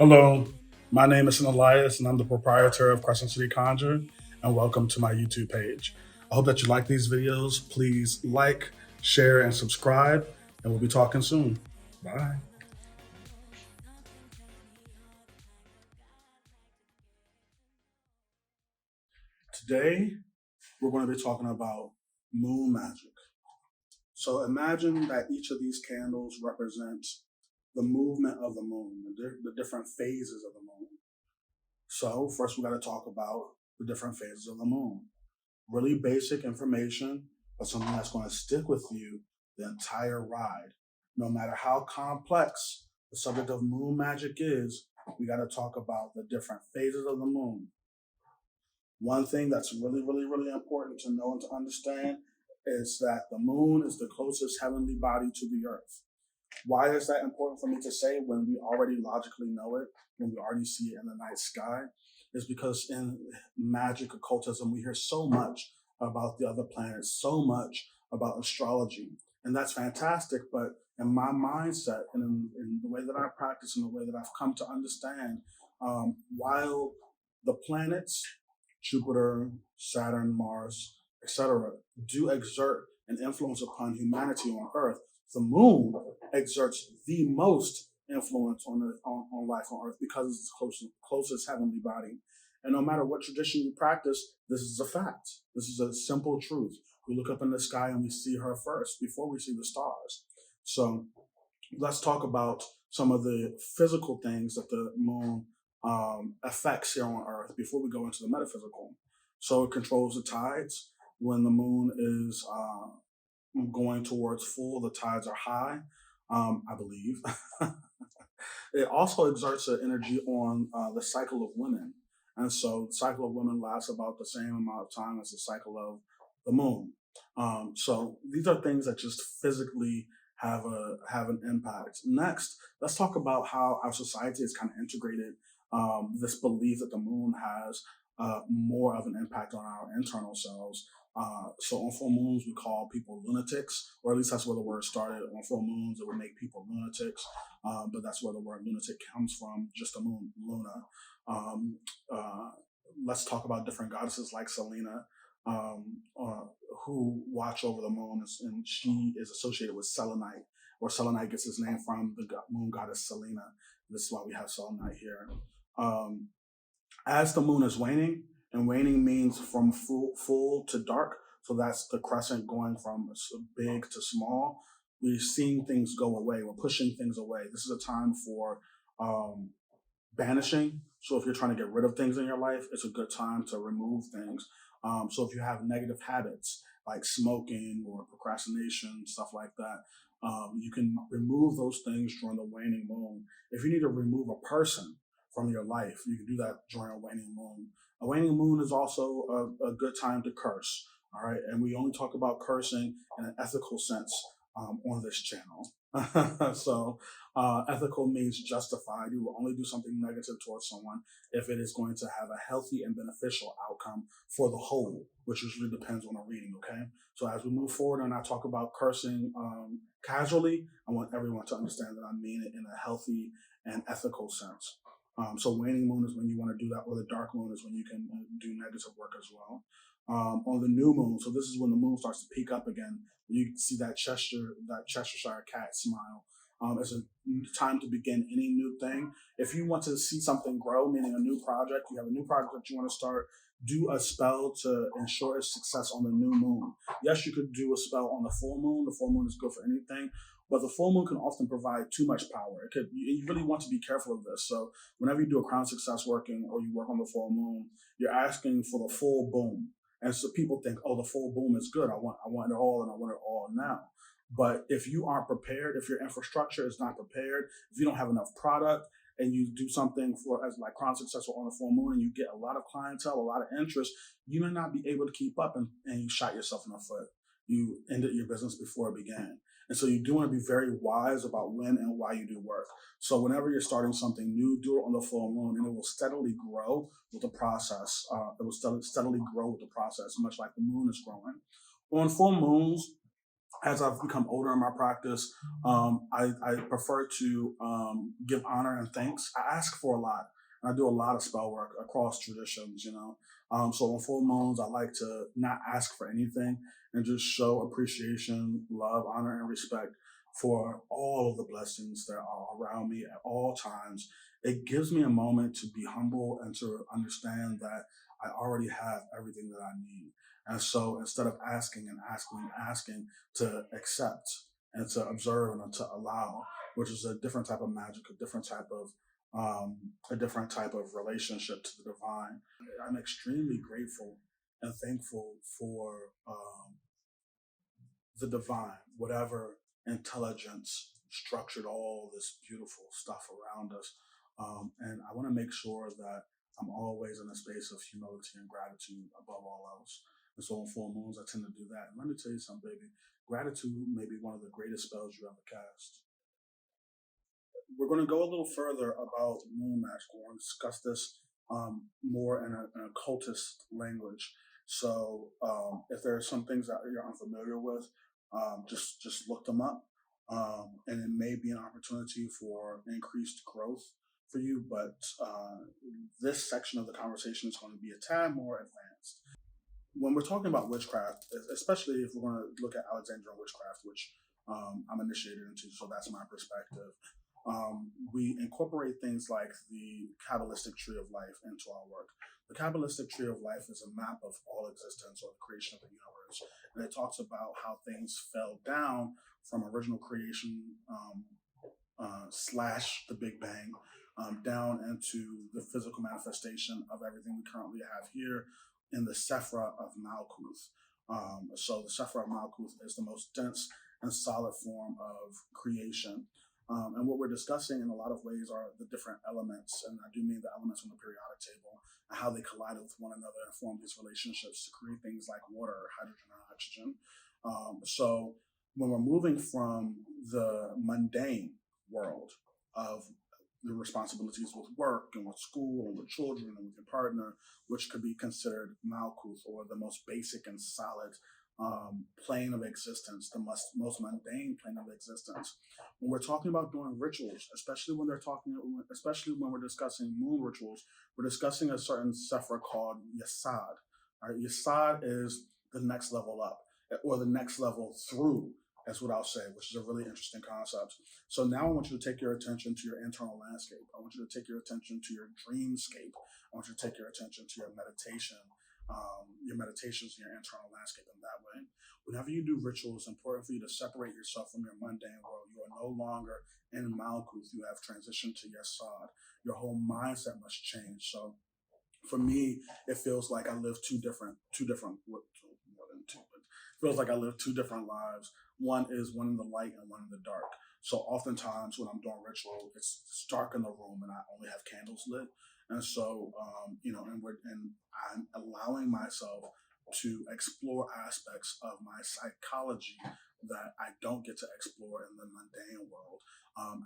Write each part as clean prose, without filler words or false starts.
Hello, my name is Sen Elias, and I'm the proprietor of Crescent Conjure, and welcome to my YouTube page. I hope that you like these videos. Please like, share, and subscribe, and we'll be talking soon. Bye. Today, we're going to be talking about moon magic. So imagine that each of these candles represents the movement of the moon, the different phases of the moon. So first, we got to talk about the different phases of the moon. Really basic information, but something that's going to stick with you the entire ride. No matter how complex the subject of moon magic is, we got to talk about the different phases of the moon. One thing that's really important to know and to understand is that the moon is the closest heavenly body to the earth. Why is that important for me to say when we already logically know it, when we already see it in the night sky? Is because in magic occultism, we hear so much about the other planets, so much about astrology. And that's fantastic. But in my mindset and in the way that I practice and the way that I've come to understand, while the planets, Jupiter, Saturn, Mars, etc., do exert an influence upon humanity on Earth, the moon exerts the most influence on life on Earth because it's the closest heavenly body. And no matter what tradition you practice, this is a fact. This is a simple truth. We look up in the sky and we see her first before we see the stars. So let's talk about some of the physical things that the moon affects here on Earth before we go into the metaphysical. So it controls the tides. When the moon is going towards full, the tides are high, I believe. It also exerts an energy on the cycle of women. And so the cycle of women lasts about the same amount of time as the cycle of the moon. So these are things that just physically have an impact. Next, let's talk about how our society is kind of integrated this belief that the moon has more of an impact on our internal selves. So on full moons, we call people lunatics, or at least that's where the word started. On full moons, it would make people lunatics, but that's where the word lunatic comes from, just the moon, Luna. Um, uh, let's talk about different goddesses like Selena, um, uh, who watch over the moon, and she is associated with selenite, or selenite gets its name from the moon goddess Selena. This is why we have selenite here. Um, as the moon is waning, and waning means from full to dark. So that's the crescent going from big to small. We're seeing things go away. We're pushing things away. This is a time for um, banishing. So if you're trying to get rid of things in your life, it's a good time to remove things. So if you have negative habits like smoking or procrastination, stuff like that, you can remove those things during the waning moon. If you need to remove a person from your life, you can do that during a waning moon. A waning moon is also a good time to curse. All right, and we only talk about cursing in an ethical sense on this channel. So ethical means justified. You will only do something negative towards someone if it is going to have a healthy and beneficial outcome for the whole, which usually depends on a reading, okay? So as we move forward and I talk about cursing casually, I want everyone to understand that I mean it in a healthy and ethical sense. So waning moon is when you want to do that, or the dark moon is when you can do negative work as well. On the new moon, so this is when the moon starts to peak up again. You see that Cheshire cat smile. It's a time to begin any new thing. If you want to see something grow, meaning a new project, you have a new project that you want to start, do a spell to ensure its success on the new moon. Yes, you could do a spell on the full moon. The full moon is good for anything, but the full moon can often provide too much power. You really want to be careful of this. So whenever you do a crown success working or you work on the full moon, you're asking for the full boom. And so people think, oh, the full boom is good. I want it all, and I want it all now. But if you aren't prepared, if your infrastructure is not prepared, if you don't have enough product, and you do something for as like crown successful on a full moon, and you get a lot of clientele, a lot of interest, you may not be able to keep up, and you shot yourself in the foot. You ended your business before it began. And so you do want to be very wise about when and why you do work. So whenever you're starting something new, do it on the full moon, and it will steadily grow with the process. It will steadily grow with the process, much like the moon is growing. On full moons, as I've become older in my practice, I prefer to give honor and thanks. I ask for a lot. And I do a lot of spell work across traditions, you know. So on full moons, I like to not ask for anything and just show appreciation, love, honor, and respect for all of the blessings that are around me at all times. It gives me a moment to be humble and to understand that I already have everything that I need. And so instead of asking and asking and asking, to accept and to observe and to allow, which is a different type of magic, a different type of relationship to the divine. I'm extremely grateful and thankful for the divine, whatever intelligence structured all this beautiful stuff around us. And I want to make sure that I'm always in a space of humility and gratitude above all else. And so on full moons, I tend to do that. And let me tell you something, baby. Gratitude may be one of the greatest spells you ever cast. We're going to go a little further about moon magic. We're going to discuss this more in an occultist language. So if there are some things that you're unfamiliar with, just look them up, and it may be an opportunity for increased growth for you. But this section of the conversation is going to be a tad more advanced. When we're talking about witchcraft, especially if we're going to look at Alexandrian witchcraft, which I'm initiated into, so that's my perspective. We incorporate things like the Kabbalistic tree of life into our work. The Kabbalistic tree of life is a map of all existence or the creation of the universe. And it talks about how things fell down from original creation slash the Big Bang down into the physical manifestation of everything we currently have here in the Sephra of Malkuth. So the Sephra of Malkuth is the most dense and solid form of creation. And what we're discussing in a lot of ways are the different elements, and I do mean the elements on the periodic table, and how they collide with one another and form these relationships to create things like water, hydrogen, and oxygen. So when we're moving from the mundane world of the responsibilities with work and with school and with children and with your partner, which could be considered Malkuth, or the most basic and solid plane of existence, the most mundane plane of existence. When we're talking about doing rituals, especially when we're discussing moon rituals, we're discussing a certain sephra called Yesod. All right, Yesod is the next level up, or the next level through. That's what I'll say, which is a really interesting concept. So now I want you to take your attention to your internal landscape. I want you to take your attention to your dreamscape. I want you to take your attention to your meditations and your internal landscape in that way. Whenever you do rituals, it's important for you to separate yourself from your mundane world. You are no longer in Malkuth. You have transitioned to Yesod. Your whole mindset must change. So for me, it feels like I live more than two, but it feels like I live two different lives. One is one in the light and one in the dark. So oftentimes when I'm doing ritual, it's dark in the room and I only have candles lit. And so, and I'm allowing myself to explore aspects of my psychology that I don't get to explore in the mundane world.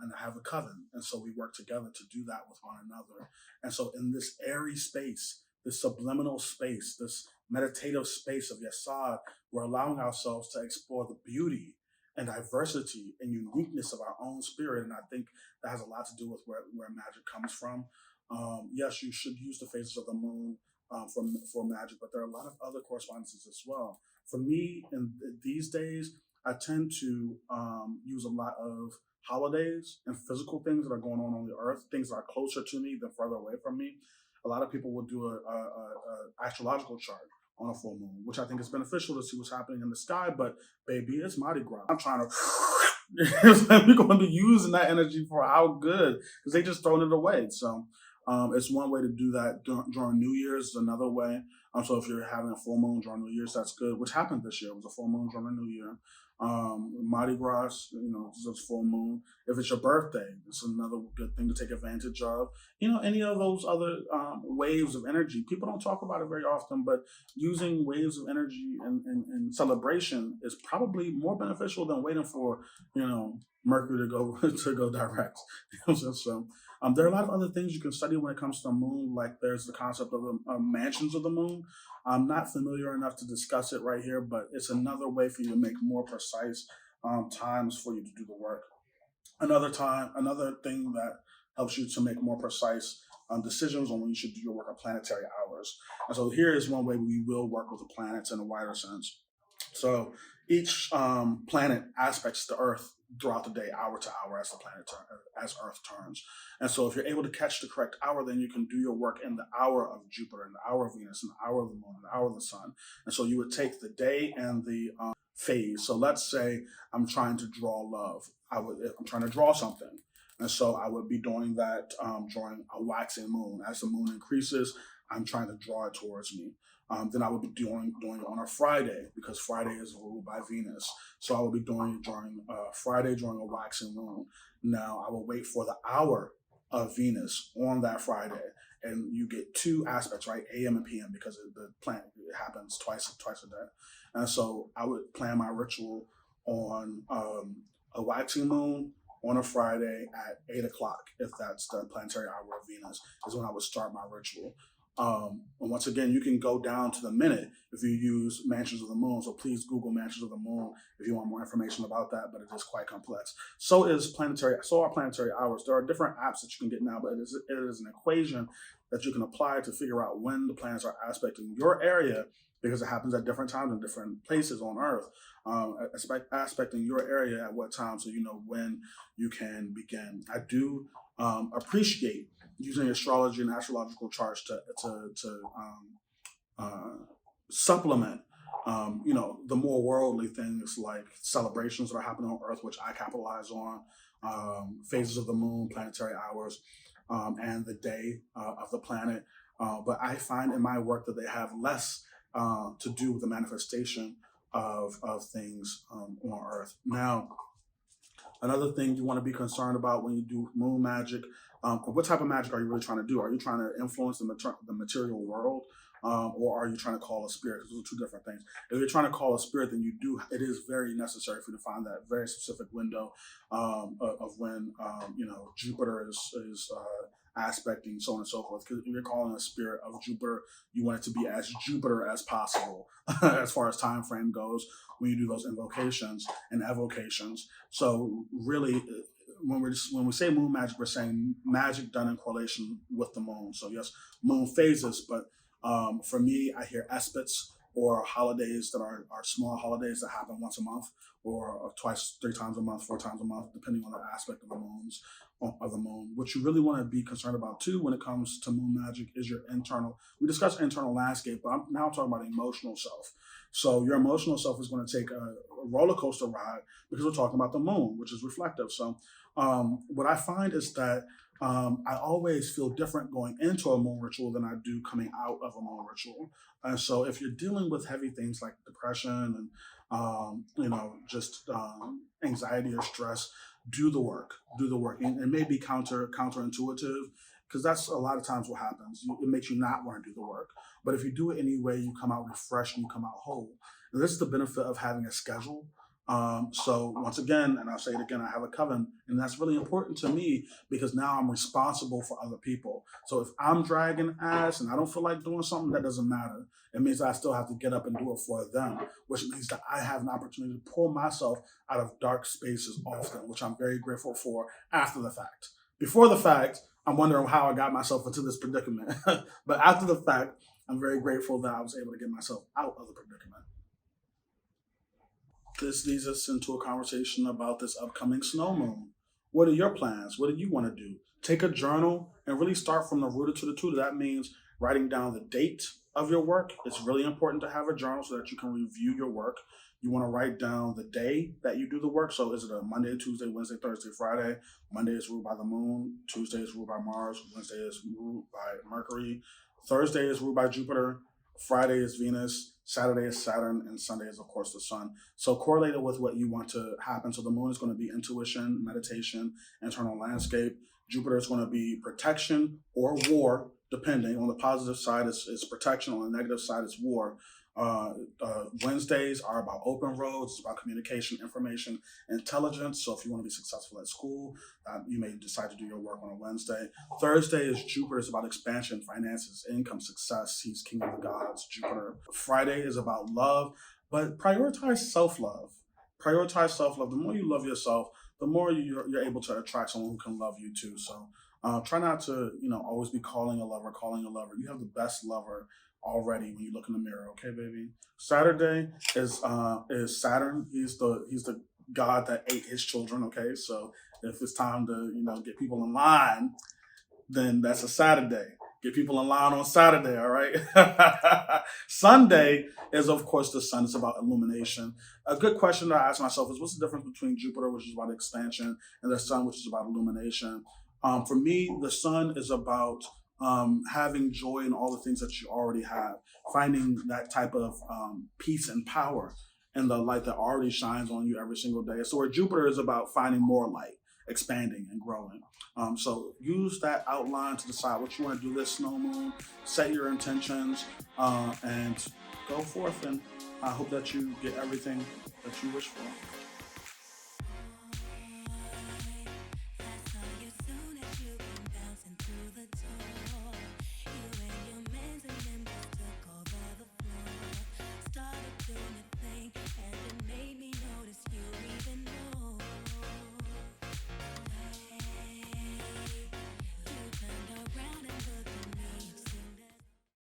And I have a coven. And so we work together to do that with one another. And so in this airy space, this subliminal space, this meditative space of Yesod, we're allowing ourselves to explore the beauty and diversity and uniqueness of our own spirit. And I think that has a lot to do with where magic comes from. Yes, you should use the phases of the moon for magic, but there are a lot of other correspondences as well. For me, in these days, I tend to use a lot of holidays and physical things that are going on the earth, things that are closer to me than further away from me. A lot of people will do a astrological chart on a full moon, which I think is beneficial to see what's happening in the sky. But baby, it's Mardi Gras. I'm trying to. We're going to be using that energy for how good, because they just thrown it away. So it's one way to do that during New Year's. Is another way. So if you're having a full moon during New Year's, that's good. Which happened this year. It was a full moon during the New Year. Mardi Gras, it's full moon. If it's your birthday, it's another good thing to take advantage of. Any of those other waves of energy. People don't talk about it very often, but using waves of energy and celebration is probably more beneficial than waiting for, Mercury to go to go direct. So there are a lot of other things you can study when it comes to the moon. Like there's the concept of the mansions of the moon. I'm not familiar enough to discuss it right here, but it's another way for you to make more perspective precise times for you to do the work. Another thing that helps you to make more precise decisions on when you should do your work are planetary hours. And so here is one way we will work with the planets in a wider sense. So each planet aspects the Earth throughout the day, hour to hour, as the as Earth turns. And so if you're able to catch the correct hour, then you can do your work in the hour of Jupiter, in the hour of Venus, in the hour of the Moon, in the hour of the Sun. And so you would take the day and the phase. So let's say I'm trying to draw love. I'm trying to draw something. And so I would be doing that during a waxing moon. As the moon increases, I'm trying to draw it towards me. Then I would be doing it on a Friday, because Friday is ruled by Venus. So I would be doing it during Friday during a waxing moon. Now I will wait for the hour of Venus on that Friday, and you get two aspects, right? AM and PM, because the planet happens twice a day. And so I would plan my ritual on a waxing moon on a Friday at 8 o'clock, if that's the planetary hour of Venus, is when I would start my ritual. And once again, you can go down to the minute if you use Mansions of the Moon. So please Google Mansions of the Moon if you want more information about that, but it is quite complex. So are planetary hours. There are different apps that you can get now, but it is an equation that you can apply to figure out when the planets are aspecting your area, because it happens at different times in different places on Earth. Aspecting your area at what time, so you know when you can begin. I do appreciate using astrology and astrological charts to supplement, the more worldly things like celebrations that are happening on Earth, which I capitalize on, phases of the moon, planetary hours, and the day of the planet. But I find in my work that they have less to do with the manifestation of things on Earth. Now, another thing you want to be concerned about when you do moon magic, what type of magic are you really trying to do? Are you trying to influence the material world, or are you trying to call a spirit? Because those are two different things. If you're trying to call a spirit, then it is very necessary for you to find that very specific window of when Jupiter is aspecting, so on and so forth. Because if you're calling a spirit of Jupiter, you want it to be as Jupiter as possible as far as time frame goes when you do those invocations and evocations. So really, when we say moon magic, we're saying magic done in correlation with the moon. So yes, moon phases, but for me, I hear aspects or holidays that are small holidays that happen once a month, or twice, 3 times a month, 4 times a month, depending on the aspect of the moon. What you really want to be concerned about too when it comes to moon magic is your internal. We discussed internal landscape, but I'm now talking about emotional self. So your emotional self is going to take a roller coaster ride, because we're talking about the moon, which is reflective. So what I find is that I always feel different going into a moon ritual than I do coming out of a moon ritual. And so if you're dealing with heavy things like depression and, just anxiety or stress, do the work. And it may be counterintuitive, because that's a lot of times what happens. It makes you not want to do the work. But if you do it anyway, you come out refreshed and you come out whole. And this is the benefit of having a schedule. So once again, and I'll say it again, I have a coven, and that's really important to me, because now I'm responsible for other people. So if I'm dragging ass and I don't feel like doing something, that doesn't matter. It means I still have to get up and do it for them, which means that I have an opportunity to pull myself out of dark spaces often, which I'm very grateful for after the fact. Before the fact, I'm wondering how I got myself into this predicament. But after the fact, I'm very grateful that I was able to get myself out of the predicament. This leads us into a conversation about this upcoming snow moon. What are your plans? What do you want to do? Take a journal and really start from the rooter to the tutor. That means writing down the date of your work. It's really important to have a journal so that you can review your work. You want to write down the day that you do the work. So is it a Monday, Tuesday, Wednesday, Thursday, Friday? Monday is ruled by the moon. Tuesday is ruled by Mars. Wednesday is ruled by Mercury. Thursday is ruled by Jupiter. Friday is Venus. Saturday is Saturn, and Sunday is, of course, the sun. So correlate it with what you want to happen. So the moon is going to be intuition, meditation, internal landscape. Jupiter is going to be protection or war, depending. On the positive side, it's protection. On the negative side, it's war. Wednesdays are about open roads. It's about communication, information, intelligence. So if you want to be successful at school, you may decide to do your work on a Wednesday. Thursday is Jupiter. It's about expansion, finances, income, success. He's king of the gods, Jupiter. Friday is about love, but prioritize self-love. prioritize self-love. The more you love yourself, the more you're able to attract someone who can love you too. So try not to, always be calling a lover, calling a lover. You have the best lover already when you look in the mirror. Okay, baby. Saturday is Saturn. He's the god that ate his children. Okay, so if it's time to get people in line, then that's a Saturday. Get people in line on Saturday, all right? Sunday is, of course, the sun. It's about illumination. A good question to ask myself is what's the difference between Jupiter, which is about expansion, and the sun, which is about illumination? For me, the sun is about having joy in all the things that you already have, finding that type of peace and power and the light that already shines on you every single day. So where Jupiter is about finding more light, expanding and growing. So use that outline to decide what you want to do this snow moon, set your intentions, and go forth. And I hope that you get everything that you wish for.